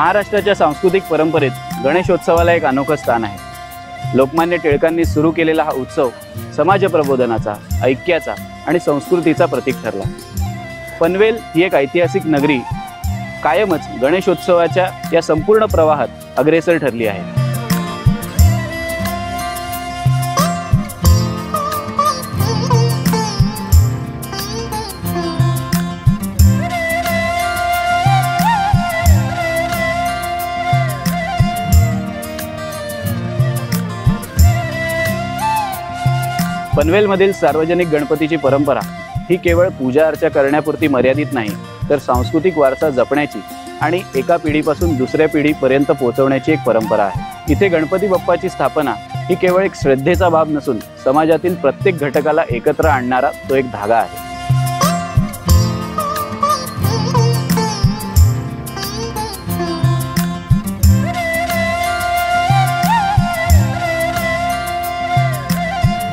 महाराष्ट्राच्या सांस्कृतिक परंपरेत गणेशोत्सवाला एक अनोखं स्थान आहे। लोकमान्य टिळकांनी सुरू केलेला हा उत्सव समाज प्रबोधनाचा, ऐक्याचा आणि संस्कृतीचा प्रतीक ठरला। पनवेल ही एक ऐतिहासिक नगरी कायमच गणेशोत्सवाच्या या संपूर्ण प्रवाहात अग्रेसर ठरली आहे। पनवेलमधील सार्वजनिक गणपतीची परंपरा ही केवळ पूजा अर्चा करण्यापुरती मर्यादित नाही, तर सांस्कृतिक वारसा जपण्याची आणि एका पिढीपासून दुसऱ्या पिढीपर्यंत पोहोचवण्याची एक परंपरा आहे। इथे गणपती बाप्पाची स्थापना ही केवळ एक श्रद्धेचा भाग नसून समाजातील प्रत्येक घटकाला एकत्र आणणारा तो एक धागा आहे।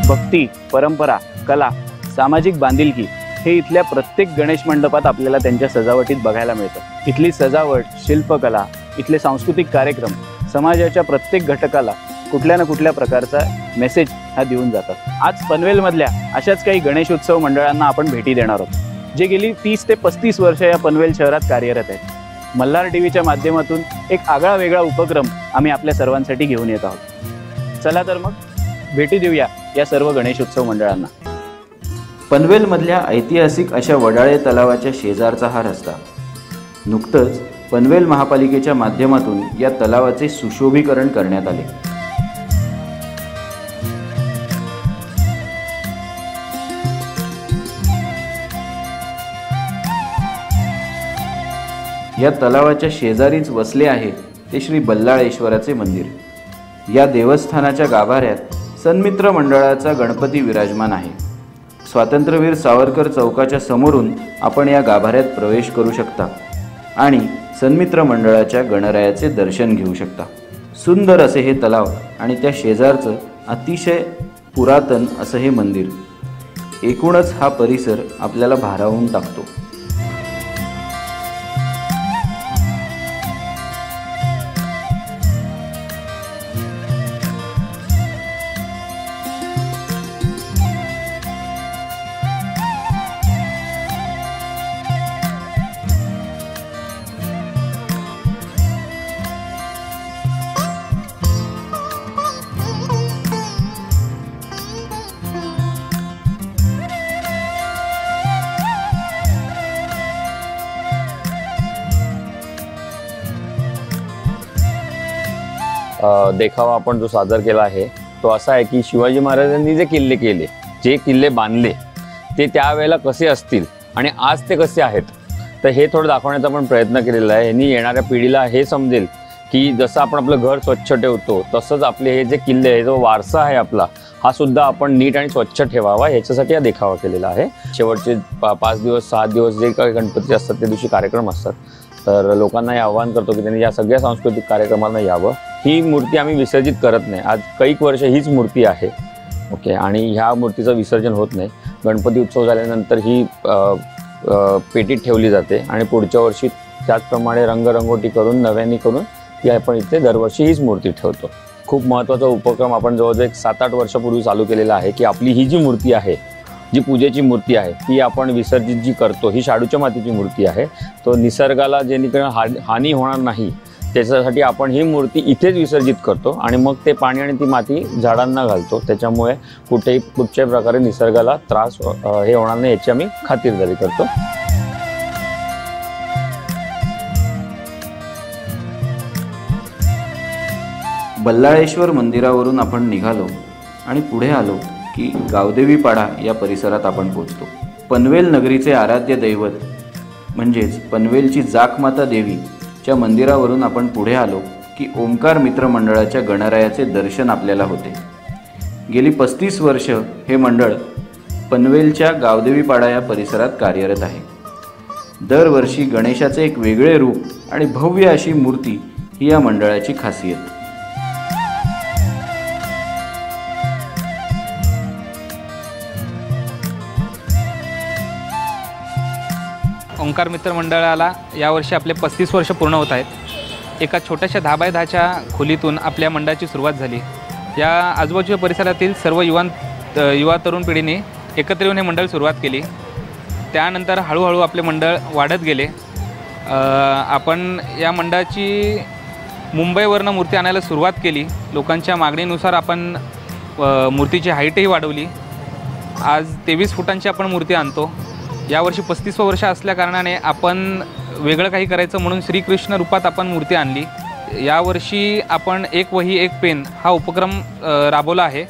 भक्ती, परंपरा, कला, सामाजिक बांधिलकी हे इथल्या प्रत्येक गणेश मंडपात आपल्याला त्यांच्या सजावटीत बघायला मिळतं। इथली सजावट, शिल्पकला, इथले सांस्कृतिक कार्यक्रम समाजाच्या प्रत्येक घटकाला कुठल्या ना कुठल्या प्रकारचा मेसेज हा देऊन जातात। आज पनवेलमधल्या अशाच काही गणेशोत्सव मंडळांना आपण भेटी देणार आहोत, जे गेली 30 ते 35 वर्ष या पनवेल शहरात कार्यरत आहेत। मल्हार टीव्हीच्या माध्यमातून एक आगळा वेगळा उपक्रम आम्ही आपल्या सर्वांसाठी घेऊन येत आहोत। चला तर मग भेटी देऊया या सर्व गणेशोत्सव मंडळांना। पनवेलमधल्या ऐतिहासिक अशा वडाळे तलावाच्या शेजारचा हा रस्ता। नुकतंच पनवेल महापालिकेच्या माध्यमातून या तलावाचे सुशोभीकरण करण्यात आले। या तलावाच्या शेजारीच वसले आहे ते श्री बल्लाळेश्वराचे मंदिर। या देवस्थानाच्या गाभाऱ्यात सन्मित्र मंडळाचा गणपती विराजमान आहे। स्वातंत्र्यवीर सावरकर चौकाच्या समोरून आपण या गाभाऱ्यात प्रवेश करू शकता आणि सन्मित्र मंडळाच्या गणरायाचे दर्शन घेऊ शकता। सुंदर असे हे तलाव आणि त्या शेजारचं अतिशय पुरातन असं हे मंदिर, एकूणच हा परिसर आपल्याला भारावून टाकतो। देखावा आपण जो सादर केला आहे तो असा आहे की शिवाजी महाराजांनी जे किल्ले केले, जे किल्ले बांधले ते त्यावेळेला कसे असतील आणि आज ते कसे आहेत, तर हे थोडं दाखवण्याचा आपण प्रयत्न केलेला आहे। यांनी येणाऱ्या पिढीला हे समजेल की जसं आपण आपलं घर स्वच्छ ठेवतो तसंच आपले हे जे किल्ले आहे, जो वारसा आहे आपला, हा सुद्धा आपण नीट आणि स्वच्छ ठेवावा, ह्याच्यासाठी हा देखावा केलेला आहे। शेवटचे 5 दिवस 6 दिवस जे काही गणपती असतात त्या दिवशी कार्यक्रम असतात, तर लोकांना हे आवाहन करतो की त्यांनी या सगळ्या सांस्कृतिक कार्यक्रमांना यावं। ही मूर्ती आम्ही विसर्जित करत नाही, आज कैक वर्ष हीच मूर्ती आहे ओके, आणि ह्या मूर्तीचं विसर्जन होत नाही। गणपती उत्सव झाल्यानंतर ही पेटीत ठेवली जाते आणि पुढच्या वर्षी त्याचप्रमाणे रंगरंगोटी करून नव्याने करून ती आपण इथे दरवर्षी हीच मूर्ती ठेवतो। खूप महत्त्वाचा उपक्रम आपण जवळजवळ एक 7-8 वर्षापूर्वी चालू केलेला आहे की आपली ही जी मूर्ती आहे, जी पूजेची मूर्ती आहे, ती आपण विसर्जित जी करतो, ही शाडूच्या मातीची मूर्ती आहे, तो निसर्गाला जेणेकरून हानी होणार नाही त्याच्यासाठी आपण ही मूर्ती इथेच विसर्जित करतो आणि मग ते पाणी आणि ती माती झाडांना घालतो। त्याच्यामुळे कुठच्याही प्रकारे निसर्गाला त्रास हे होणार नाही याची आम्ही खातिरदारी करतो। बल्लाळेश्वर मंदिरावरून आपण निघालो आणि पुढे आलो की गावदेवी पाडा या परिसरात आपण पोहोचतो। पनवेल नगरीचे आराध्य दैवत म्हणजेच पनवेलची जाकमाता देवीच्या मंदिरावरून आपण पुढे आलो की ओंकार मित्र मंडळाच्या गणरायाचे दर्शन आपल्याला होते। गेली 35 वर्ष हे मंडळ पनवेलच्या गावदेवी पाडा या परिसरात कार्यरत आहे। दरवर्षी गणेशाचे एक वेगळे रूप आणि भव्य अशी मूर्ती ही या मंडळाची खासियत। ओंकार मित्र मंडळाला यावर्षी आपले 35 वर्ष पूर्ण होत आहेत। एका छोट्याशा 10 बाय 10च्या खोलीतून आपल्या मंडळाची सुरुवात झाली. या आजूबाजूच्या परिसरातील सर्व युवा तरुण पिढीने एकत्र येऊन हे मंडळ सुरुवात केली. त्यानंतर हळूहळू आपले मंडळ वाढत गेले. आपण या मंडळाची मुंबईवरनं मूर्ती आणायला सुरुवात केली. लोकांच्या मागणीनुसार आपण मूर्तीची हाईटही वाढवली. आज 23 फुटांची आपण मूर्ती आणतो. यावर्षी 35वं वर्ष असल्याकारणाने आपण वेगळं काही करायचं म्हणून श्रीकृष्ण रूपात आपण मूर्ती आणली. यावर्षी आपण एक वही एक पेन हा उपक्रम राबवला आहे.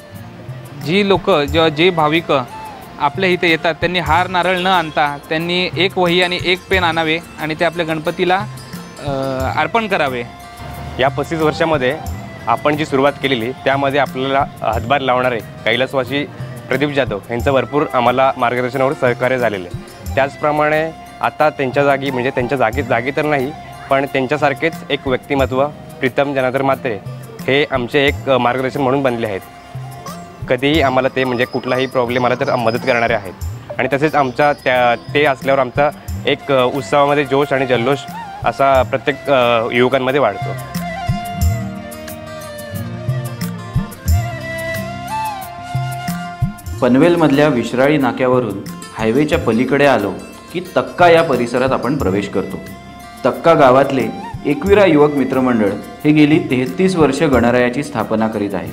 जी लोक जे भाविक आपल्या इथे येतात त्यांनी हार नारळ न आणता त्यांनी एक वही आणि एक पेन आणावे आणि ते आपल्या गणपतीला अर्पण करावे. या 35 वर्षामध्ये आपण जी सुरुवात केलेली त्यामध्ये आपल्याला हातभार लावणारे कैलासवासी प्रदीप जाधव यांचं भरपूर आम्हाला मार्गदर्शनावर सहकार्य झालेले. त्याचप्रमाणे आता त्यांच्या जागी म्हणजे त्यांच्या जागी तर नाही पण त्यांच्यासारखेच एक व्यक्तिमत्व प्रीतम जनार्दन म्हात्रे हे आमचे एक मार्गदर्शन म्हणून बनले आहेत. कधीही आम्हाला ते म्हणजे कुठलाही प्रॉब्लेम आला तर मदत करणारे आहेत आणि तसेच आमचा ते असल्यावर आमचा एक उत्सवामध्ये जोश आणि जल्लोष असा प्रत्येक युवकांमध्ये वाढतो. पनवेलमधल्या विश्राळी नाक्यावरून हायवेच्या पलीकडे आलो की तक्का या परिसरात आपण प्रवेश करतो. तक्का गावातले एकविरा युवक मित्रमंडळ हे गेली 33 वर्ष गणरायाची स्थापना करीत आहे.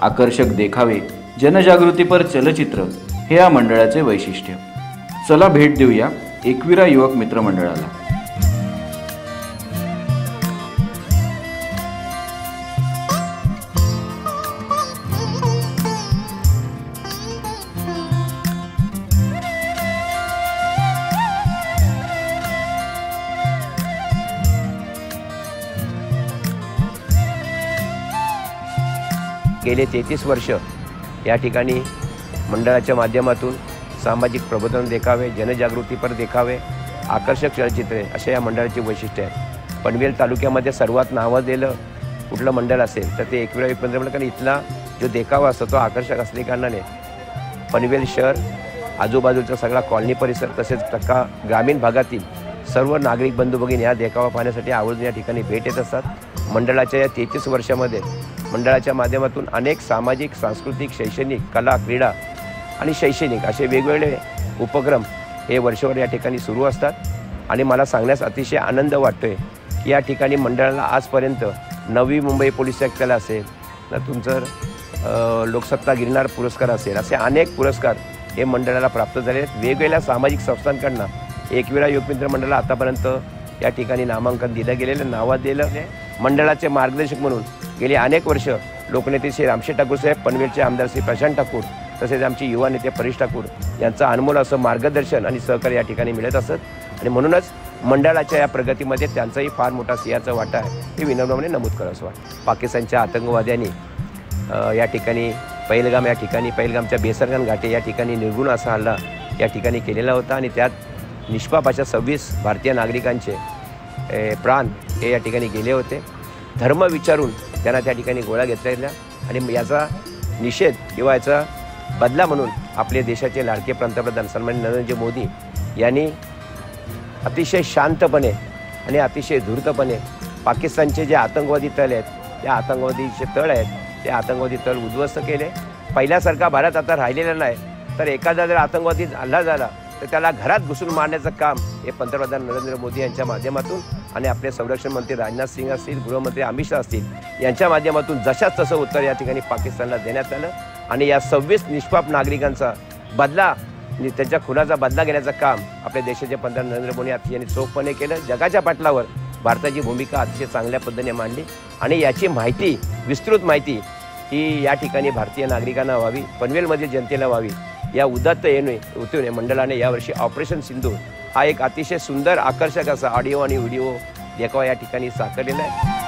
आकर्षक देखावे, जनजागृतीपर चलचित्र हे या मंडळाचे वैशिष्ट्य. चला भेट देऊया एकविरा युवक मित्रमंडळाला. गेले 33 वर्ष या ठिकाणी मंडळाच्या माध्यमातून सामाजिक प्रबोधन देखावे, जनजागृतीपर देखावे, आकर्षक चलचित्रे अशा या मंडळाची वैशिष्ट्ये आहेत. पनवेल तालुक्यामध्ये सर्वात नावाजलेलं कुठलं मंडळ असेल तर ते एकविरा युवक मंडळ. कारण इथला जो देखावा असतो तो आकर्षक असल्याकारणाने पनवेल शहर, आजूबाजूचा सगळा कॉलनी परिसर तसेच तक्का ग्रामीण भागातील सर्व नागरिक बंधू भगिनी या देखावा पाहण्यासाठी आवर्जून या ठिकाणी भेट येत असतात. मंडळाच्या या 33 वर्षामध्ये मंडळाच्या माध्यमातून अनेक सामाजिक, सांस्कृतिक, शैक्षणिक, कला, क्रीडा आणि शैक्षणिक असे वेगवेगळे उपक्रम हे वर्षभर या ठिकाणी सुरू असतात. आणि मला सांगण्यास अतिशय आनंद वाटतो आहे की या ठिकाणी मंडळाला आजपर्यंत नवी मुंबई पोलीस आयुक्तालय असेल ना तुमचं लोकसत्ता गिरनार पुरस्कार असेल असे अनेक पुरस्कार हे मंडळाला प्राप्त झाले आहेत. वेगवेगळ्या सामाजिक संस्थांकडनं एकविरा युवक मित्र मंडळाला आतापर्यंत या ठिकाणी नामांकन दिलं गेलेलं, नावाजलेलं. मंडळाचे मार्गदर्शक म्हणून गेली अनेक वर्ष लोकनेते श्री रामशेठ ठाकूर साहेब, पनवेलचे आमदार श्री प्रशांत ठाकूर तसेच आमचे युवा नेते परेश ठाकूर यांचं अनमोल असं मार्गदर्शन आणि सहकार्य या ठिकाणी मिळत असत. आणि म्हणूनच मंडळाच्या या प्रगतीमध्ये त्यांचाही फार मोठा सिंहाचा वाटा आहे हे विनम्रपणे नमूद करावंसं वाटतं. पाकिस्तानच्या आतंकवाद्यांनी या ठिकाणी पहिलगामच्या बेसरगन घाटे या ठिकाणी निर्गुण असा हल्ला या ठिकाणी केलेला होता आणि त्यात निष्पाप अशा 26 भारतीय नागरिकांचे प्राण हे या ठिकाणी गेले होते. धर्म विचारून त्यांना त्या ठिकाणी गोळ्या घेतल्या गेल्या आणि याचा निषेध किंवा याचा बदला म्हणून आपले देशाचे लाडके पंतप्रधान सन्माननीय नरेंद्र मोदी यांनी अतिशय शांतपणे आणि अतिशय धूर्तपणे पाकिस्तानचे जे आतंकवादी तळ आहेत त्या आतंकवादीचे तळ आहेत ते आतंकवादी तळ उद्ध्वस्त केले. पहिल्यासारखा भारत आता राहिलेला नाही. तर एखादा जर आतंकवादी हल्ला झाला तर त्याला घरात घुसून मारण्याचं काम हे पंतप्रधान नरेंद्र मोदी यांच्या माध्यमातून आणि आपले संरक्षण मंत्री राजनाथ सिंग असतील, गृहमंत्री अमित शाह असतील यांच्या माध्यमातून जशाच तसं उत्तर या ठिकाणी पाकिस्तानला देण्यात आलं. आणि या 26 निष्पाप नागरिकांचा बदला, त्यांच्या खुनाचा बदला घेण्याचं काम आपल्या देशाचे पंतप्रधान नरेंद्र मोदी यांनी चोखपणे केलं. जगाच्या पातळीवर भारताची भूमिका अतिशय चांगल्या पद्धतीने मांडली आणि याची माहिती, विस्तृत माहिती ही या ठिकाणी भारतीय नागरिकांना व्हावी, पनवेलमध्ये जनतेला व्हावी या उदात्त हेतूने मंडळाने यावर्षी ऑपरेशन सिंधूर हा एक अतिशय सुंदर, आकर्षक असा ऑडिओ आणि व्हिडिओ देखावा या ठिकाणी साकारलेला आहे.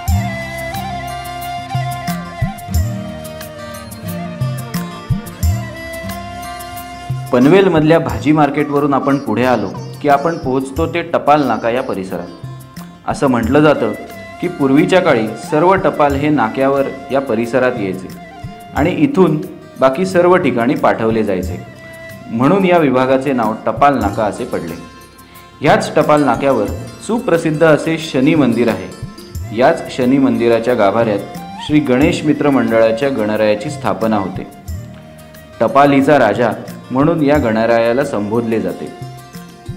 पनवेलमधल्या भाजी मार्केटवरून आपण पुढे आलो की आपण पोहोचतो ते टपाल नाका या परिसरात. असं म्हटलं जातं की पूर्वीच्या काळी सर्व टपाल हे नाक्यावर या परिसरात यायचे आणि इथून बाकी सर्व ठिकाणी पाठवले जायचे. म्हणून या विभागाचे नाव टपाल नाका असे पडले. ह्याच टपाल नाक्यावर सुप्रसिद्ध असे शनी मंदिर आहे. याच शनी मंदिराच्या गाभाऱ्यात श्री गणेश मित्र मंडळाच्या गणरायाची स्थापना होते. टपालीचा राजा म्हणून या गणरायाला संबोधले जाते.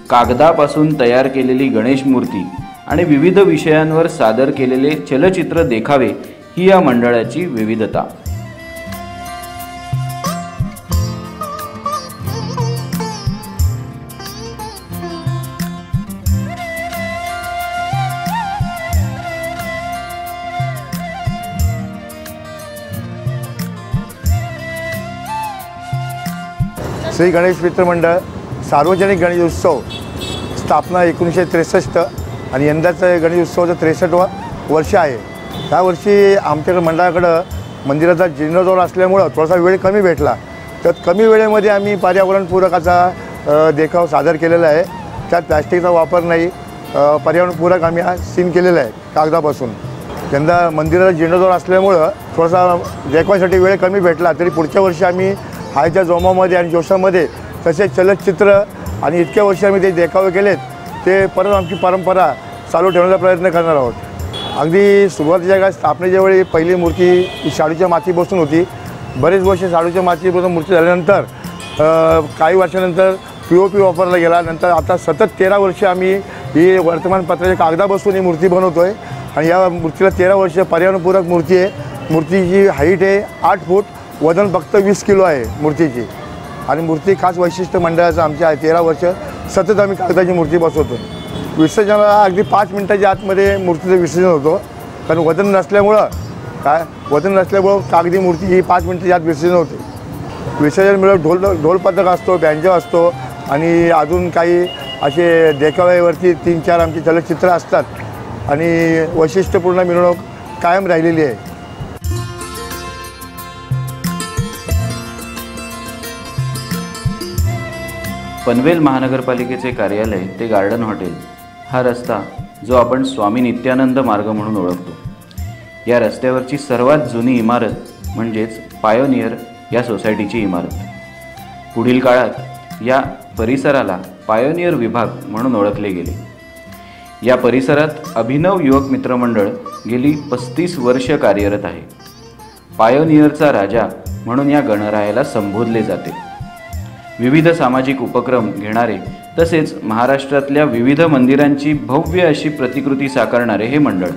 कागदापासून तयार केलेली गणेश मूर्ती आणि विविध विषयांवर सादर केलेले चलचित्र देखावे ही या मंडळाची विविधता. श्री गणेश मित्र मंडळ सार्वजनिक गणेशोत्सव स्थापना 1963 आणि यंदाचं गणेशोत्सवाचं 63वा वर्ष आहे. त्या वर्षी आमच्याकडे मंडळाकडं मंदिराचा जीर्णोद्धार असल्यामुळं थोडासा वेळ कमी भेटला. तर कमी वेळेमध्ये आम्ही पर्यावरणपूरक असा देखाव सादर केलेला आहे. त्यात प्लॅस्टिकचा वापर नाही, पर्यावरणपूरक आम्ही हा सीन केलेला आहे कागदापासून. यंदा मंदिराचा जीर्णोद्धार असल्यामुळं थोडासा देखावासाठी वेळ कमी भेटला. तरी पुढच्या वर्षी आम्ही हायच्या जोमामध्ये आणि जोशामध्ये तसेच चलचित्र आणि इतक्या वर्षी आम्ही ते देखावे केलेत ते परत आमची परंपरा चालू ठेवण्याचा प्रयत्न करणार आहोत. अगदी सुरुवातीच्या काळात स्थापनेच्या वेळी पहिली मूर्ती ही शाडूच्या माती बसून होती. बरेच वर्ष शाडूच्या मातीपासून मूर्ती झाल्यानंतर काही वर्षानंतर POP वापरला गेला. नंतर आता सतत 13 वर्ष आम्ही ही वर्तमानपत्राच्या कागदापासून ही मूर्ती बनवतो आहे आणि या मूर्तीला 13 वर्ष पर्यावरणपूरक मूर्ती आहे. मूर्तीची हाईट आहे 8 फूट, वजन फक्त 20 किलो आहे मूर्तीची. आणि मूर्ती खास वैशिष्ट्य मंडळाचं आमच्या आहे. 13 वर्ष सतत आम्ही कागदाची मूर्ती बसवतो. विसर्जनाला अगदी 5 मिनिटाच्या आतमध्ये मूर्तीचं विसर्जन होतं. कारण वजन नसल्यामुळं कागदी मूर्ती ही 5 मिनिटाच्या आत विसर्जन होते. विसर्जन मिळून ढोल पथक असतो, बँजो असतो आणि अजून काही असे देखाव्यावरती 3-4 आमचे चलचित्र असतात आणि वैशिष्ट्यपूर्ण मिरवणूक कायम राहिलेली आहे. पनवेल महानगरपालिकेचे कार्यालय ते गार्डन हॉटेल हा रस्ता जो आपण स्वामी नित्यानंद मार्ग म्हणून ओळखतो, या रस्त्यावरची सर्वात जुनी इमारत म्हणजेच पायोनियर या सोसायटीची इमारत. पुढील काळात या परिसराला पायोनियर विभाग म्हणून ओळखले गेले. या परिसरात अभिनव युवक मित्र मंडळ गेली 35 वर्ष कार्यरत आहे. पायोनियरचा राजा म्हणून या गणरायाला संबोधले जाते. विविध सामाजिक उपक्रम घेणारे तसेच महाराष्ट्रातल्या विविध मंदिरांची भव्य अशी प्रतिकृती साकारणारे हे मंडळ.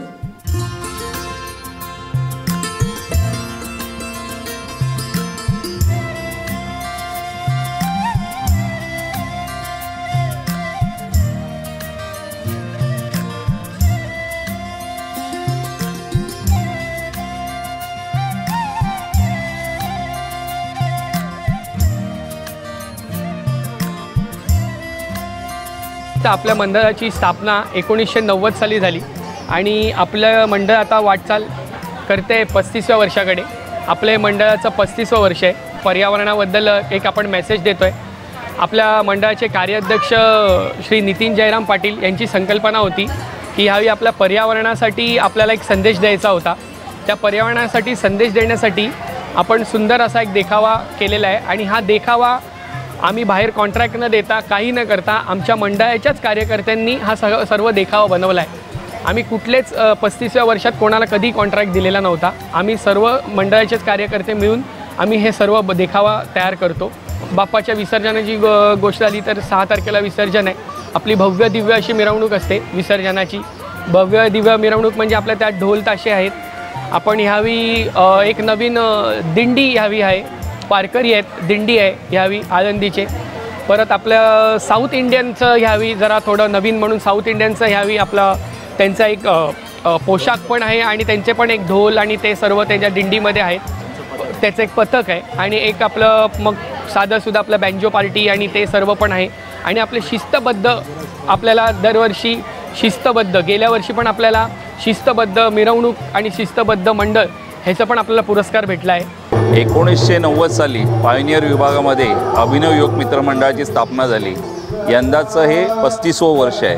तर आपल्या मंडळाची स्थापना 1990 साली झाली आणि आपलं मंडळ आता वाटचाल करते 35व्या वर्षाकडे. आपले मंडळाचं 35वं वर्ष आहे. पर्यावरणाबद्दल एक आपण मेसेज देतो आहे. आपल्या मंडळाचे कार्याध्यक्ष श्री नितीन जयराम पाटील यांची संकल्पना होती की ह्यावेळी आपल्या पर्यावरणासाठी आपल्याला एक संदेश द्यायचा होता. त्या पर्यावरणासाठी संदेश देण्यासाठी आपण सुंदर असा एक देखावा केलेला आहे आणि हा देखावा आम्ही बाहेर कॉन्ट्रॅक्ट न देता काही न करता आमच्या मंडळाच्याच कार्यकर्त्यांनी हा सर्व देखावा बनवला आहे. आम्ही कुठलेच 35व्या वर्षात कोणाला कधी कॉन्ट्रॅक्ट दिलेला नव्हता. आम्ही सर्व मंडळाचेच कार्यकर्ते मिळून आम्ही हे सर्व देखावा तयार करतो. बाप्पाच्या विसर्जनाची गोष्ट झाली तर 6 तारखेला विसर्जन आहे. आपली भव्य दिव्य अशी मिरवणूक असते विसर्जनाची. भव्य दिव्य मिरवणूक म्हणजे आपल्या त्यात ढोल ताशे आहेत. आपण ह्यावेळी एक नवीन दिंडी ह्यावी आहे, वारकरी आहेत, दिंडी आहे ह्यावी आळंदीचे. परत आपल्या साऊथ इंडियनचं ह्यावी जरा थोडं नवीन म्हणून साऊथ इंडियनचं ह्यावी आपला त्यांचा एक पोशाख पण आहे आणि त्यांचे पण एक ढोल आणि ते सर्व त्यांच्या दिंडीमध्ये आहेत. त्याचं एक पथक आहे आणि एक आपलं मग साधंसुद्धा आपलं बँजो पार्टी आणि ते सर्व पण आहे. आणि आपले शिस्तबद्ध आपल्याला दरवर्षी शिस्तबद्ध, गेल्या वर्षी पण आपल्याला शिस्तबद्ध मिरवणूक आणि शिस्तबद्ध मंडळ ह्याचा पण आपल्याला पुरस्कार भेटला आहे. 1990 साली पायोनियर विभागामध्ये अभिनव युवक मित्र मंडळाची स्थापना झाली. यंदाचं हे 35वं वर्ष आहे.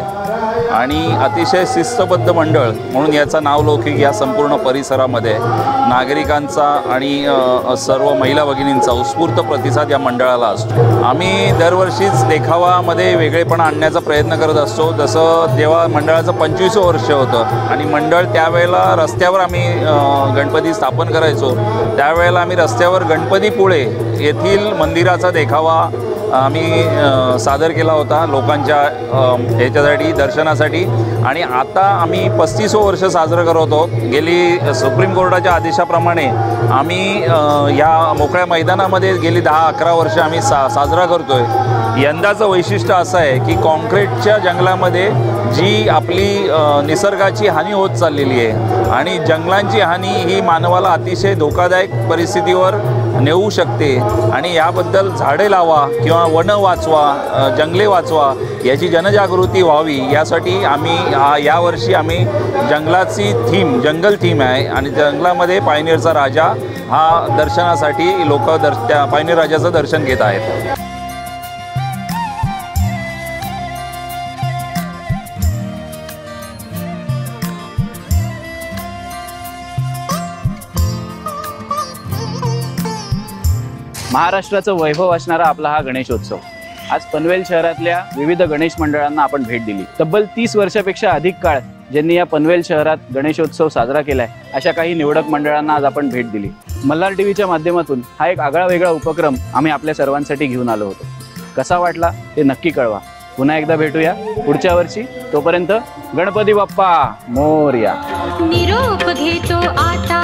आणि अतिशय शिस्तबद्ध मंडळ म्हणून याचा नावलौकिक या संपूर्ण परिसरामध्ये नागरिकांचा आणि सर्व महिला भगिनींचा उत्स्फूर्त प्रतिसाद या मंडळाला असतो। आम्ही दरवर्षीच देखावामध्ये वेगळेपणा आणण्याचा प्रयत्न करत असतो। जसं जेव्हा मंडळाचं 25वं वर्ष होतं आणि मंडळ त्यावेळेला रस्त्यावर आम्ही गणपती स्थापन करायचो, त्यावेळेला आम्ही रस्त्यावर गणपतीपुळे येथील मंदिराचा देखावा आम्ही सादर केला होता लोकांच्या ह्याच्यासाठी दर्शनासाठी। आणि आता आम्ही 35वं वर्ष साजरं करत आहोत। गेली सुप्रीम कोर्टाच्या आदेशाप्रमाणे आम्ही या मोकळ्या मैदानामध्ये गेली 10-11 वर्ष आम्ही साजरा करतो आहे। यंदाचं वैशिष्ट्य असं आहे की कॉन्क्रीटच्या जंगलामध्ये जी आपली निसर्गाची हानी होत चाललेली आहे आणि जंगलांची हानी ही मानवाला अतिशय धोकादायक परिस्थितीवर नेऊ शकते आणि याबद्दल झाडे लावा किंवा वन वाचवा, जंगले वाचवा याची जनजागृती व्हावी यासाठी आम्ही यावर्षी आम्ही जंगलाची थीम जंगल थीम आहे आणि जंगलामध्ये पायनेरचा राजा हा दर्शनासाठी लोक त्या पायनेर राजाचं दर्शन घेत आहेत। महाराष्ट्राचं वैभव असणारा आपला हा गणेशोत्सव आज पनवेल शहरातल्या विविध गणेश मंडळांना आपण भेट दिली। तब्बल 30 वर्षापेक्षा अधिक काळ ज्यांनी या पनवेल शहरात गणेशोत्सव साजरा केलाय अशा काही निवडक मंडळांना आज आपण भेट दिली। मल्हार टीव्हीच्या माध्यमातून हा एक आगळा वेगळा उपक्रम आम्ही आपल्या सर्वांसाठी घेऊन आलो होतो। कसा वाटला ते नक्की कळवा। पुन्हा एकदा भेटूया पुढच्या वर्षी। तोपर्यंत गणपती बाप्पा मोरया। निरोप घेतो आता